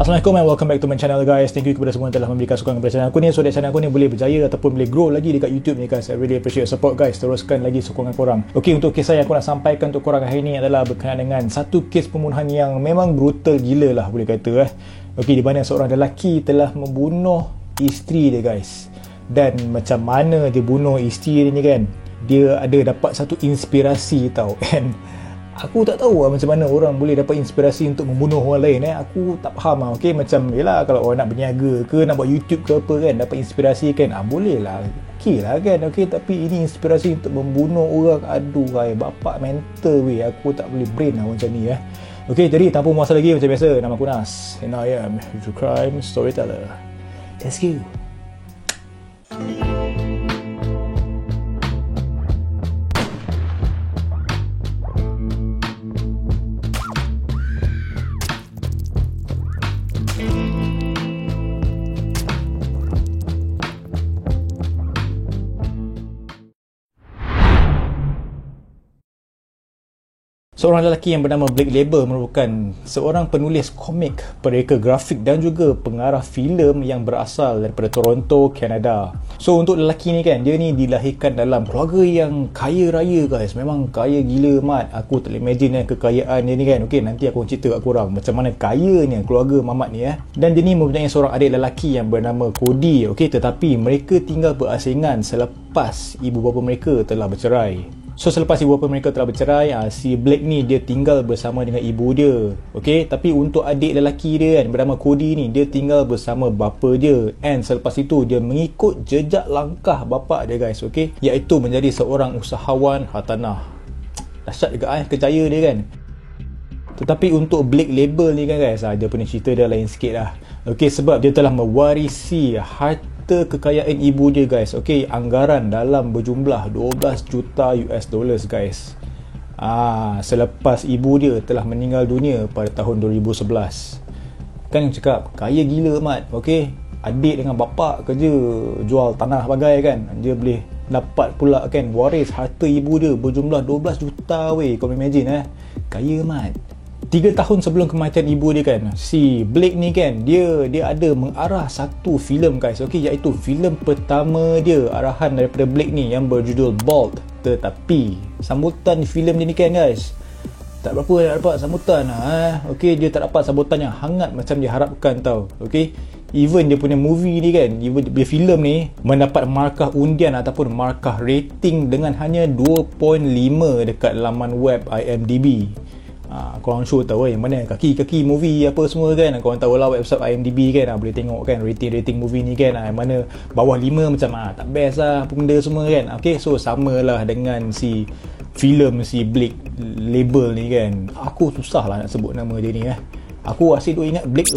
Assalamualaikum and welcome back to my channel guys. Thank you kepada semua yang telah memberikan sokongan kepada channel aku ni, so that channel aku ni boleh berjaya ataupun boleh grow lagi dekat YouTube ni guys. I really appreciate your support guys. Teruskan lagi sokongan korang. Okay, untuk kisah yang aku nak sampaikan untuk korang hari ni adalah berkenaan dengan satu kes pembunuhan yang memang brutal gila lah boleh kata Okay, di mana seorang lelaki telah membunuh isteri dia guys. Dan macam mana dia bunuh isteri dia ni kan, dia ada dapat satu inspirasi tau. And aku tak tahu lah macam mana orang boleh dapat inspirasi untuk membunuh orang lain Aku tak faham lah. Okay, macam yelah kalau orang nak berniaga ke, nak buat YouTube ke apa kan, dapat inspirasi kan, boleh lah, okay lah kan. Okay, tapi ini inspirasi untuk membunuh orang. Aduh hai, bapak mental weh. Aku tak boleh brain lah macam ni Okay, jadi tanpa masa lagi, macam biasa, nama aku Nas and I am True Crime Storyteller. Let's go. Seorang lelaki yang bernama Blake Label merupakan seorang penulis komik, pereka grafik dan juga pengarah filem yang berasal daripada Toronto, Kanada. So untuk lelaki ni kan, dia ni dilahirkan dalam keluarga yang kaya raya guys. Memang kaya gila mat. Aku tak boleh imagine kekayaan dia ni kan. Okay, nanti aku cerita kat korang macam mana kayanya keluarga mamat ni Dan dia ni mempunyai seorang adik lelaki yang bernama Cody. Okay, tetapi mereka tinggal berasingan selepas ibu bapa mereka telah bercerai. So selepas ibu bapa mereka telah bercerai, si Blake ni dia tinggal bersama dengan ibu dia. Okay, tapi untuk adik lelaki dia kan, bernama Cody ni, dia tinggal bersama bapa dia. And selepas itu dia mengikut jejak langkah bapa dia guys. Okay, iaitu menjadi seorang usahawan hartanah. Dahsyat juga kejaya dia kan. Tetapi untuk Blake Label ni kan guys, dia punya cerita dia lain sikit lah. Okay, sebab dia telah mewarisi harta kekayaan ibu dia guys. Okay, anggaran dalam berjumlah 12 juta US dollars guys. Selepas ibu dia telah meninggal dunia pada tahun 2011. Kan cakap kaya gila mat. Okay, adik dengan bapa kerja jual tanah bagai kan, dia boleh dapat pula kan waris harta ibu dia berjumlah 12 juta weh. Kau imagine kaya mat. 3 tahun sebelum kematian ibu dia kan, si Blake ni kan, dia ada mengarah satu filem guys. Okay, iaitu filem pertama dia, arahan daripada Blake ni yang berjudul Bolt. Tetapi sambutan filem dia ni kan guys, tak berapa dapat sambutan Okay, dia tak dapat sambutan yang hangat macam diharapkan tau. Okay, even dia punya movie ni kan, dia filem ni mendapat markah undian ataupun markah rating dengan hanya 2.5 dekat laman web IMDb. Korang show tahu yang mana kaki-kaki movie apa semua kan. Korang tahu lah website IMDb kan, boleh tengok kan rating-rating movie ni kan. Yang mana bawah 5 macam tak best lah apa benda semua kan. Okay, so samalah dengan si filem si Blake Label ni kan. Aku susah lah nak sebut nama dia ni Aku asyik duk ingat Blake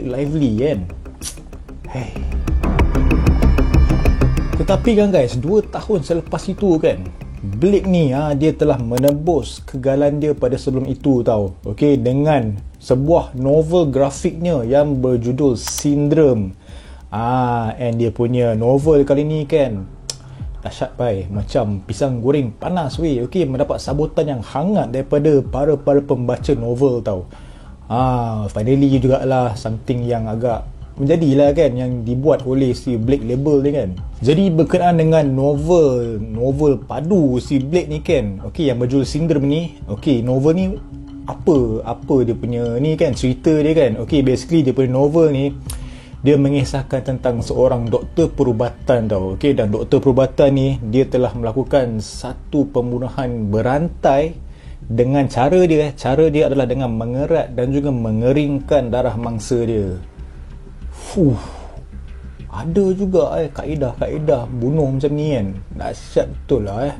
Lively kan. Hey. Tetapi kan guys, 2 tahun selepas itu kan, Blake ni dia telah menebus kegagalan dia pada sebelum itu tau. Okay, dengan sebuah novel grafiknya yang berjudul Syndrome. And dia punya novel kali ni kan dahsyat bai, macam pisang goreng panas weh. Okay, mendapat sambutan yang hangat daripada para pembaca novel tau. Finally jugalah something yang agak menjadilah kan, yang dibuat oleh si Blake Label ni kan. Jadi berkenaan dengan novel padu si Blake ni kan, okay, yang berjudul Syndrome ni. Okay, novel ni apa dia punya ni kan, cerita dia kan. Okay, basically dia punya novel ni, dia mengisahkan tentang seorang doktor perubatan tau. Okay, dan doktor perubatan ni, dia telah melakukan satu pembunuhan berantai dengan cara dia adalah dengan mengerat dan juga mengeringkan darah mangsa dia. Ada juga kaedah bunuh macam ni kan. Dahsyat betul lah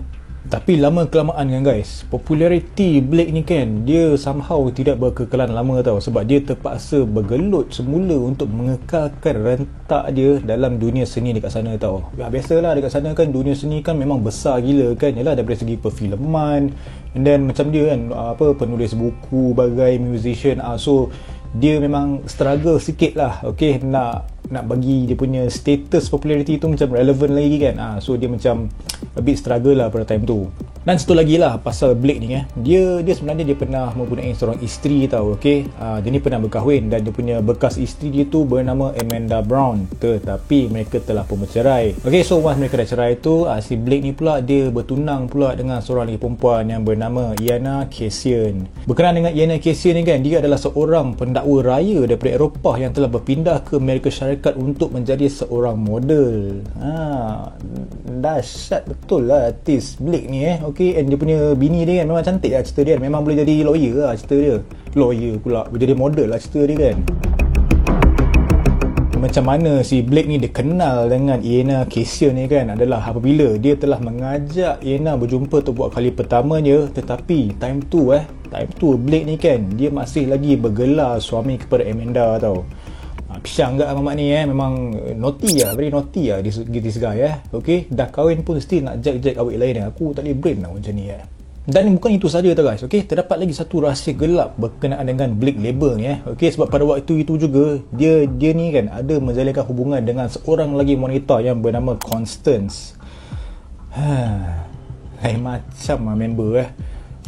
Tapi lama kelamaan kan guys, populariti Blake ni kan, dia somehow tidak berkekalan lama tau. Sebab dia terpaksa bergelut semula untuk mengekalkan rentak dia dalam dunia seni dekat sana tau. Biasalah dekat sana kan, dunia seni kan memang besar gila kan. Yalah, daripada segi perfilman, and then macam dia kan, penulis buku, bagai musician. So dia memang struggle sikit lah, okay, nak nak bagi dia punya status popularity tu macam relevant lagi kan. So dia macam a bit struggle lah pada time tu. Dan satu lagi lah pasal Blake ni dia sebenarnya dia pernah mempunyai seorang isteri tau. Okay, dia ni pernah berkahwin dan dia punya bekas isteri dia tu bernama Amanda Brown, tetapi mereka telah pun bercerai. Okay, so once mereka dah cerai tu, si Blake ni pula dia bertunang pula dengan seorang lagi perempuan yang bernama Iana Kasian. Berkenaan dengan Iana Kasian ni kan, dia adalah seorang pendakwa raya daripada Eropah yang telah berpindah ke Amerika Syarikat untuk menjadi seorang model. Dahsyat betul lah artis Blake ni Okay, and dia punya bini dia kan memang cantik lah cerita dia kan. Memang boleh jadi lawyer lah cerita dia. Lawyer pula, boleh jadi model lah cerita dia kan. Macam mana si Blake ni dia kenal dengan Iana Kasian ni kan adalah apabila dia telah mengajak Iana berjumpa untuk buat kali pertamanya, tetapi time tu Blake ni kan dia masih lagi bergelar suami kepada Amanda tau. Pisang enggak mamak ni memang naughty lah, very naughty lah this guy Okay, dah kahwin pun still nak jack awet lain aku tak boleh brain lah macam ni Dan bukan itu saja guys, okay, terdapat lagi satu rahsia gelap berkenaan dengan Blake label ni okay, sebab pada waktu itu juga dia ni kan ada menjalinkan hubungan dengan seorang lagi wanita yang bernama Constance. Lain macam lah member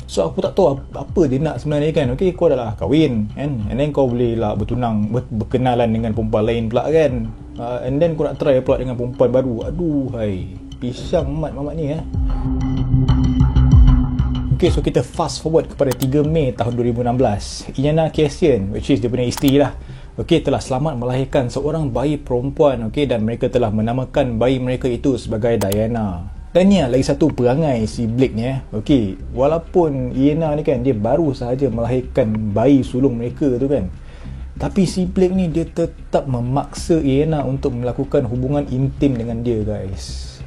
So aku tak tahu apa dia nak sebenarnya kan. Okay, kau dah lah kahwin kan, and then kau boleh lah berkenalan dengan perempuan lain pula kan, and then kau nak try pula dengan perempuan baru. Aduh hai, pisang mamak ni Okay, so kita fast forward kepada 3 Mei tahun 2016. Iana Kasian, which is dia punya isteri lah, okay, telah selamat melahirkan seorang bayi perempuan. Okay, dan mereka telah menamakan bayi mereka itu sebagai Diana. Dan ni lagi satu perangai si Blake ni okay, walaupun Iana ni kan dia baru sahaja melahirkan bayi sulung mereka tu kan, tapi si Blake ni dia tetap memaksa Iana untuk melakukan hubungan intim dengan dia guys.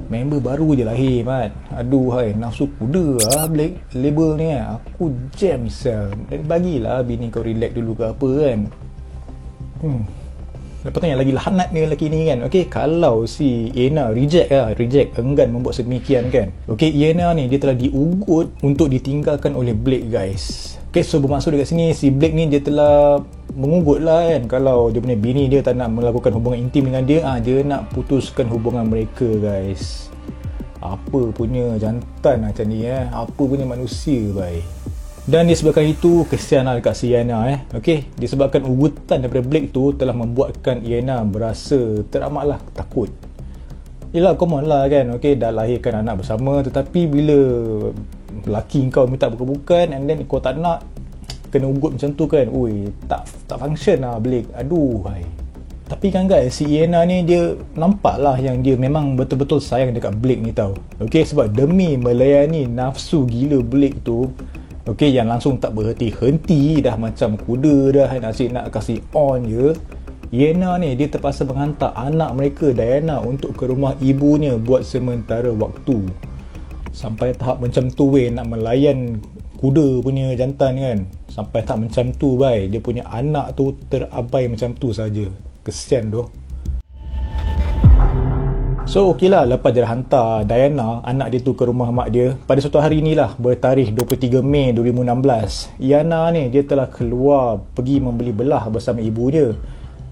Member baru je lahir mat. Aduh hai, nafsu kuda lah Blake label ni Aku jam sel. Dan bagilah bini kau relax dulu ke apa kan. Lepas tu yang lagi lahanat ni lelaki ni kan. Okay, kalau si Iana reject enggan membuat sedemikian kan. Okay, Iana ni dia telah diugut untuk ditinggalkan oleh Blake guys. Okay, so bermaksud dekat sini si Blake ni dia telah mengugut lah kan, kalau dia punya bini dia tak nak melakukan hubungan intim dengan dia, dia nak putuskan hubungan mereka guys. Apa punya jantan macam ni apa punya manusia bye. Dan disebabkan itu, kesian lah dekat si Iana okay, disebabkan ugutan daripada Blake tu telah membuatkan Iana berasa teramatlah takut. Yelah, common lah kan, okay, dah lahirkan anak bersama, tetapi bila lelaki kau minta bukan-bukan and then kau tak nak, kena ugut macam tu kan, tak function lah Blake. Aduh hai. Tapi kan guys, si Iana ni dia nampak lah yang dia memang betul-betul sayang dekat Blake ni tau. Okay, sebab demi melayani nafsu gila Blake tu, okay, yang langsung tak berhenti-henti dah macam kuda dah asyik nak kasih on je, Iana ni dia terpaksa menghantar anak mereka Diana untuk ke rumah ibunya buat sementara waktu. Sampai tahap macam tu nak melayan kuda punya jantan kan. Sampai tahap macam tu dia punya anak tu terabai macam tu saja. Kesian tu. So okey lah, lepas dia hantar Diana, anak dia tu ke rumah mak dia, pada suatu hari ni lah, bertarikh 23 Mei 2016, Iana ni dia telah keluar pergi membeli belah bersama ibu dia.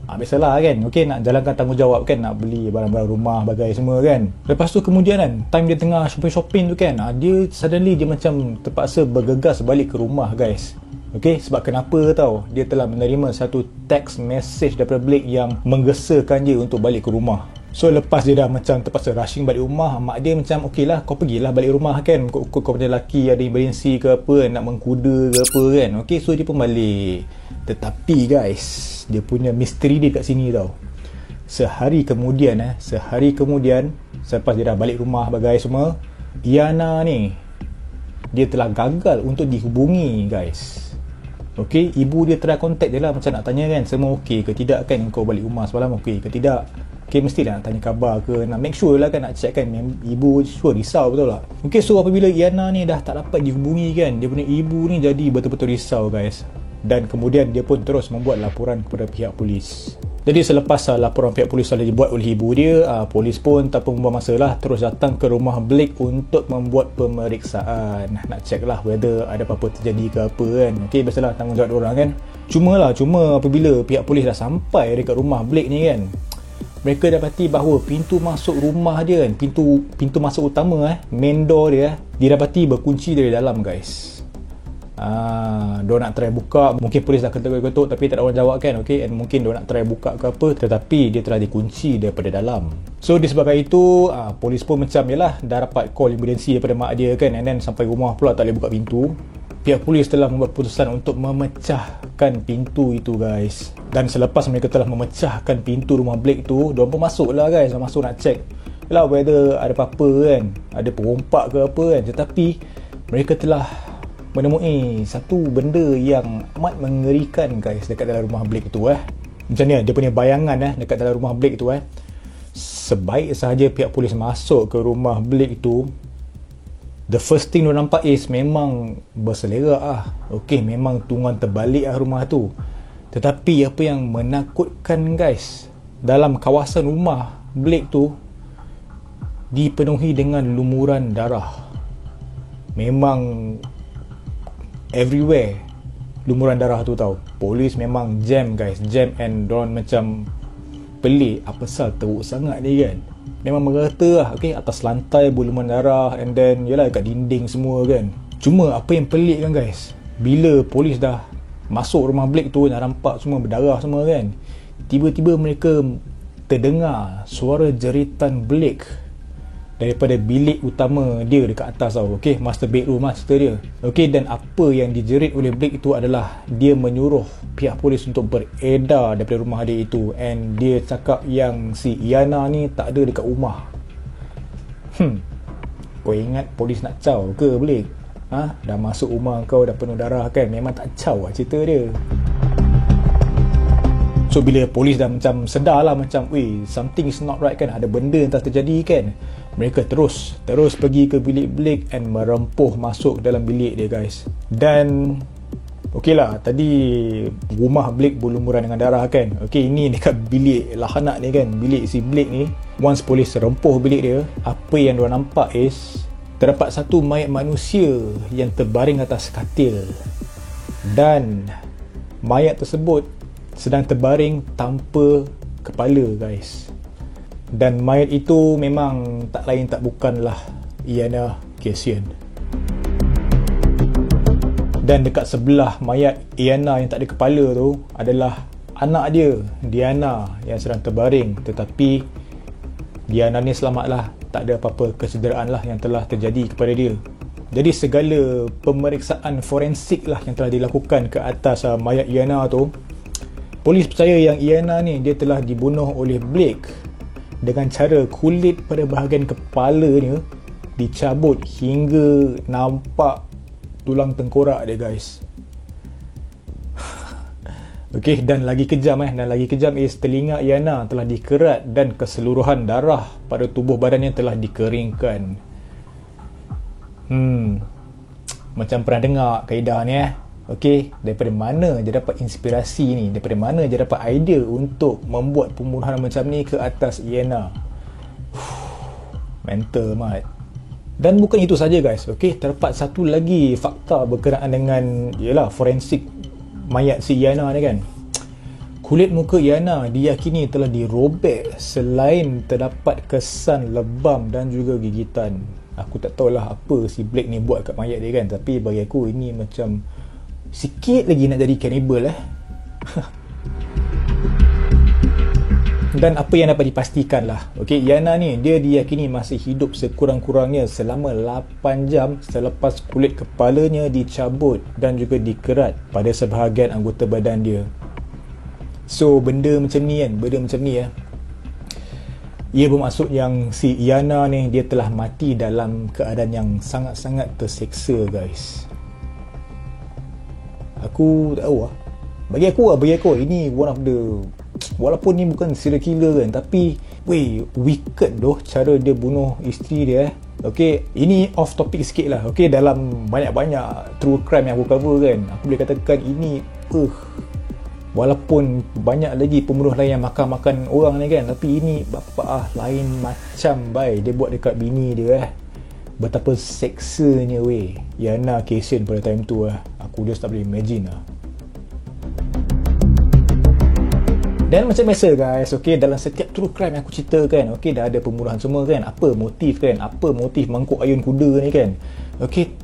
Biasalah kan, okay, nak jalankan tanggungjawab kan, nak beli barang-barang rumah, bagai semua kan. Lepas tu kemudian kan, time dia tengah shopping-shopping tu kan, dia suddenly dia macam terpaksa bergegas balik ke rumah guys. Okay, sebab kenapa tau? Dia telah menerima satu text message daripada Blake yang menggesakan dia untuk balik ke rumah. So lepas dia dah macam terpaksa rushing balik rumah, mak dia macam okey lah, kau pergilah balik rumah kan, kau punya lelaki ada emergency ke apa, nak mengkuda ke apa kan. Okay, so dia pun balik. Tetapi guys, dia punya misteri dia kat sini tau. Sehari kemudian selepas dia dah balik rumah bagai semua, Iana ni dia telah gagal untuk dihubungi guys. Okay, ibu dia try contact dia lah, macam nak tanya kan, semua okey ke tidak kan, kau balik rumah semalam okey ke tidak. Okay, mestilah nak tanya khabar ke, nak make sure lah kan, nak check kan, ibu sure risau betul tak. Okay, so apabila Iana ni dah tak dapat dihubungi kan, dia punya ibu ni jadi betul-betul risau guys. Dan kemudian dia pun terus membuat laporan kepada pihak polis. Jadi selepas laporan pihak polis telah dibuat oleh ibu dia, polis pun tanpa membuang masa lah terus datang ke rumah Blake untuk membuat pemeriksaan. Nak check lah whether ada apa-apa terjadi ke apa kan. Okay, biasalah tanggungjawab diorang kan. Cuma apabila pihak polis dah sampai dekat rumah Blake ni kan, mereka dapati bahawa pintu masuk rumah dia kan, pintu masuk utama main door dia, didapati berkunci dari dalam guys. Diorang nak try buka, mungkin polis dah ketuk-ketuk tapi tak ada orang jawab kan, okay? And mungkin diorang nak try buka ke apa, tetapi dia telah dikunci daripada dalam. So disebabkan itu, polis pun macam yalah, dah dapat call emergency daripada mak dia kan, and then sampai rumah pula tak boleh buka pintu. Pihak polis telah membuat keputusan untuk memecahkan pintu itu guys. Dan selepas mereka telah memecahkan pintu rumah Blake tu, diorang pun masuk lah guys, masuk nak check lah whether ada apa-apa kan, ada perompak ke apa kan. Tetapi mereka telah menemui satu benda yang amat mengerikan guys dekat dalam rumah Blake tu Macam ni dia punya bayangan dekat dalam rumah Blake tu Sebaik sahaja pihak polis masuk ke rumah Blake tu, the first thing diorang nampak is memang berselerak okay, memang tunggang terbalik rumah tu. Tetapi apa yang menakutkan guys, dalam kawasan rumah Blake tu dipenuhi dengan lumuran darah. Memang everywhere lumuran darah tu tau. Polis memang jam guys, jam, and diorang macam pelik apa pasal teruk sangat ni kan. Memang merata okay, atas lantai lumuran darah, and then yalah kat dinding semua kan. Cuma apa yang pelik kan guys, bila polis dah masuk rumah Blake tu, dah nampak semua berdarah semua kan, tiba-tiba mereka terdengar suara jeritan Blake daripada bilik utama dia dekat atas tau. Okay, master bedroom cerita dia. Okay, dan apa yang dijerit oleh Blake itu adalah dia menyuruh pihak polis untuk beredar daripada rumah dia itu, and dia cakap yang si Iana ni tak ada dekat rumah. Kau ingat polis nak caw ke Blake? Dah masuk rumah kau dah penuh darah kan, memang tak caw lah cerita dia. So bila polis dah macam sedar lah, macam something is not right kan, ada benda yang telah terjadi kan, mereka terus pergi ke bilik Blake and merempuh masuk dalam bilik dia guys. Dan okey lah, tadi rumah Blake berlumuran dengan darah kan. Okey, ini dekat bilik lahanak ni kan, bilik si Blake ni. Once polis rempuh bilik dia, apa yang diorang nampak is terdapat satu mayat manusia yang terbaring atas katil, dan mayat tersebut sedang terbaring tanpa kepala guys. Dan mayat itu memang tak lain tak bukanlah Iana Kasian. Dan dekat sebelah mayat Iana yang tak ada kepala tu adalah anak dia, Diana, yang sedang terbaring. Tetapi Diana ni selamatlah, tak ada apa-apa kecederaan lah yang telah terjadi kepada dia. Jadi segala pemeriksaan forensik lah yang telah dilakukan ke atas mayat Iana tu, polis percaya yang Iana ni dia telah dibunuh oleh Blake dengan cara kulit pada bahagian kepalanya dicabut hingga nampak tulang tengkorak dia guys. Okey, dan lagi kejam is telinga Iana telah dikerat dan keseluruhan darah pada tubuh badannya telah dikeringkan. Macam pernah dengar kaedah ni Okey, daripada mana dia dapat inspirasi ni? Daripada mana dia dapat idea untuk membuat pembunuhan macam ni ke atas Iana? Mental mat. Dan bukan itu saja guys. Okey, terdapat satu lagi fakta berkenaan dengan forensik mayat si Iana ni kan. Kulit muka Iana diyakini telah dirobek selain terdapat kesan lebam dan juga gigitan. Aku tak tahulah apa si Blake ni buat kat mayat dia kan, tapi bagi aku ini macam sikit lagi nak jadi cannibal Dan apa yang dapat dipastikan lah, okey, Iana ni dia diyakini masih hidup sekurang-kurangnya selama 8 jam selepas kulit kepalanya dicabut dan juga dikerat pada sebahagian anggota badan dia. So benda macam ni ia bermaksud yang si Iana ni dia telah mati dalam keadaan yang sangat-sangat terseksa guys. Aku tak tahu lah. Bagi aku ini one of the, walaupun ni bukan serial killer kan, tapi wicked doh cara dia bunuh isteri dia. Okay, ini off topic sikit lah. Okay, dalam banyak-banyak true crime yang aku cover kan, aku boleh katakan ini Walaupun banyak lagi pembunuh lain yang makan-makan orang ni kan, tapi ini bapa lain macam bai. Dia buat dekat bini dia betapa seksanya weh. Yana Kasian pada time tu aku just tak boleh imagine lah. Dan macam biasa guys, okay, dalam setiap true crime yang aku ceritakan, okay, dah ada pembunuhan semua kan. Apa motif kan? Apa motif mangkuk ayun kuda ni kan? Okay,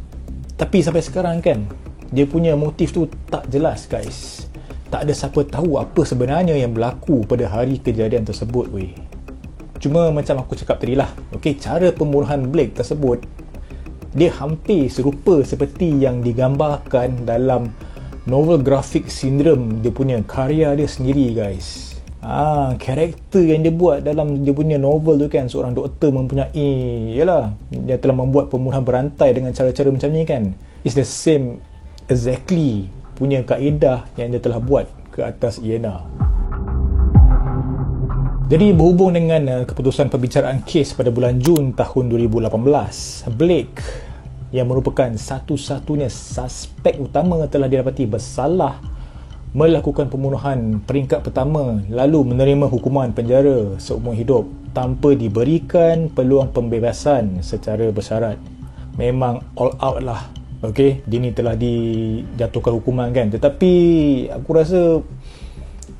tapi sampai sekarang kan, dia punya motif tu tak jelas guys. Tak ada siapa tahu apa sebenarnya yang berlaku pada hari kejadian tersebut weh. Cuma macam aku cakap tadi lah, okay, cara pembunuhan Blake tersebut dia hampir serupa seperti yang digambarkan dalam novel grafik Syndrome, dia punya karya dia sendiri guys. Karakter yang dia buat dalam dia punya novel tu kan, seorang doktor mempunyai, yalah, dia telah membuat pembunuhan berantai dengan cara-cara macam ni kan. It's the same exactly punya kaedah yang dia telah buat ke atas Iana. Jadi berhubung dengan keputusan pembicaraan kes pada bulan Jun tahun 2018, Blake yang merupakan satu-satunya suspek utama telah didapati bersalah melakukan pembunuhan peringkat pertama, lalu menerima hukuman penjara seumur hidup tanpa diberikan peluang pembebasan secara bersyarat. Memang all out lah. Okay, dia ni telah dijatuhkan hukuman kan. Tetapi aku rasa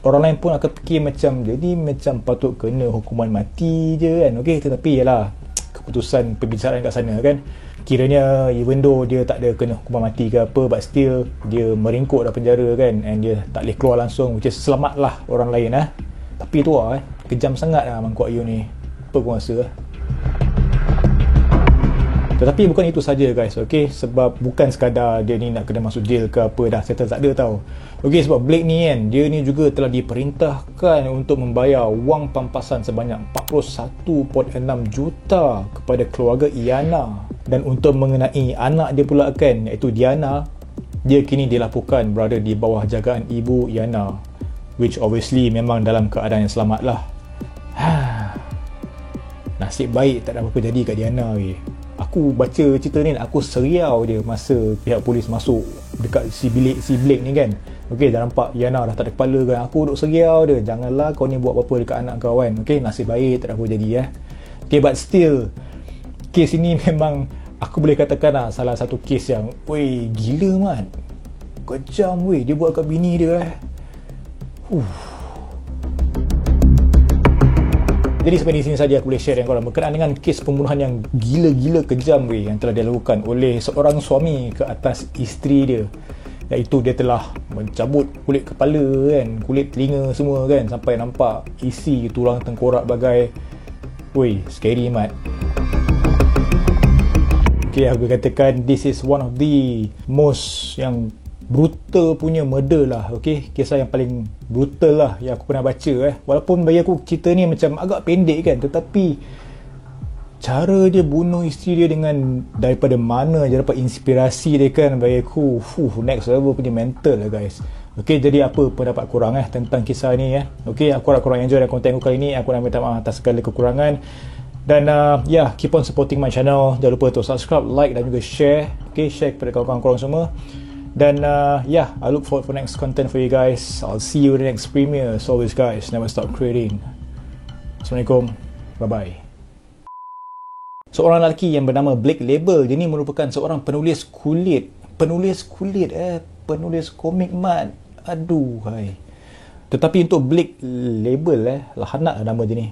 orang lain pun akan fikir macam jadi macam patut kena hukuman mati je kan. Okay, tetapi yalah, keputusan pembicaraan kat sana kan, kiranya even though dia tak ada kena hukuman mati ke apa, but still dia meringkuk dalam penjara kan, and dia tak boleh keluar langsung, which is selamat lah orang lain Tapi tu lah kejam sangat lah mangkuk ayun ni. Apa kau rasa Tetapi bukan itu saja guys, okay? Sebab bukan sekadar dia ni nak kena masuk jail ke apa, dah settle tak ada tau. Okay, sebab Blake ni kan, dia ni juga telah diperintahkan untuk membayar wang pampasan sebanyak 41.6 juta kepada keluarga Iana. Dan untuk mengenai anak dia pula kan, iaitu Diana, dia kini dilaporkan berada di bawah jagaan ibu Iana, which obviously memang dalam keadaan yang selamat lah. Nasib baik tak ada apa-apa jadi kat Diana weh. Aku baca cerita ni, aku seriau dia masa pihak polis masuk dekat si Blake ni kan. Okay, dah nampak Yana dah tak ada kepala kan. Aku duduk seriau dia, janganlah kau ni buat apa-apa dekat anak kau kan. Okay, nasib baik tak ada apa jadi Okay, but still kes ini memang aku boleh katakan lah salah satu kes yang weh, gila man, kejam weh dia buat kat bini dia Jadi sampai di sini saja aku boleh share dengan korang berkenaan dengan kes pembunuhan yang gila-gila kejam weh, yang telah dilakukan oleh seorang suami ke atas isteri dia, iaitu dia telah mencabut kulit kepala kan, kulit telinga semua kan, sampai nampak isi tulang tengkorak bagai. Weh, scary mat. Okay, aku katakan this is one of the most yang brutal punya murder lah. Okay, kisah yang paling brutal lah yang aku pernah baca Walaupun bagi aku cerita ni macam agak pendek kan, tetapi cara dia bunuh isteri dia dengan daripada mana dia dapat inspirasi dia kan, bagi aku next level punya mental lah guys. Okay, jadi apa pendapat korang tentang kisah ni Okay, aku harap korang enjoy konten aku kali ni. Aku nak minta maaf atas segala kekurangan. Dan keep on supporting my channel. Jangan lupa untuk subscribe, like dan juga share. Okay, share kepada kawan-kawan korang semua. Dan I look forward for next content for you guys. I'll see you in the next premiere. As always guys, never stop creating. Assalamualaikum. Bye bye. Seorang lelaki yang bernama Blake Label, dia ni merupakan seorang penulis kulit. Penulis komik mat. Aduh hai. Tetapi untuk Blake Label lahanat lah nama dia ni.